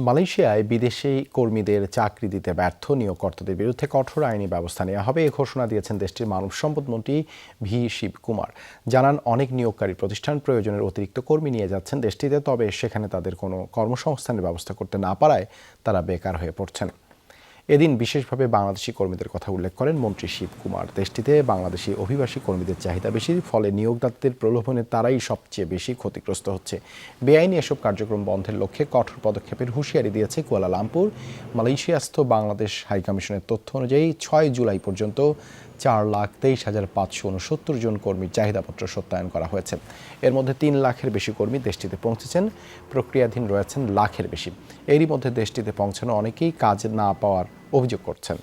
মালয়েশিয়ায় বিদেশি কর্মীদের চাকরি দিতে ব্যর্থ নিয়োগকর্তাদের বিরুদ্ধে কঠোর আইনি ব্যবস্থা নেওয়া হবে, এ ঘোষণা দিয়েছেন দেশটির মানব সম্পদ মন্ত্রী ভি শিবকুমার। জানান, অনেক নিয়োগকারী প্রতিষ্ঠান প্রয়োজনের অতিরিক্ত কর্মী নিয়ে যাচ্ছেন দেশটিতে, তবে সেখানে তাদের কোনো কর্মসংস্থানের ব্যবস্থা করতে না পারায় তারা বেকার হয়ে পড়ছেন। এদিন বিশেষভাবে বাংলাদেশি কর্মীদের কথা উল্লেখ করেন মন্ত্রী শিবকুমার। দেশটিতে বাংলাদেশি অভিবাসী কর্মীদের চাহিদা বেশি, ফলে নিয়োগদাতাদের প্রলোভনে তারাই সবচেয়ে বেশি ক্ষতিগ্রস্ত হচ্ছে। বেআইনি এসব কার্যক্রম বন্ধের লক্ষ্যে কঠোর পদক্ষেপের হুঁশিয়ারি দিয়েছে কুয়ালালামপুর। মালয়েশিয়াস্থ বাংলাদেশ হাইকমিশনের তথ্য অনুযায়ী ৬ জুলাই পর্যন্ত ৪,২৩,৫৬৯ জন কর্মীর চাহিদাপত্র সত্যায়ন করা হয়েছে। এর মধ্যে ৩ লাখের বেশি কর্মী দেশটিতে পৌঁছেছেন, প্রক্রিয়াধীন রয়েছেন লাখের বেশি। এরই মধ্যে দেশটিতে পৌঁছানো অনেকেই কাজ না পাওয়ার অভিযোগ করছেন।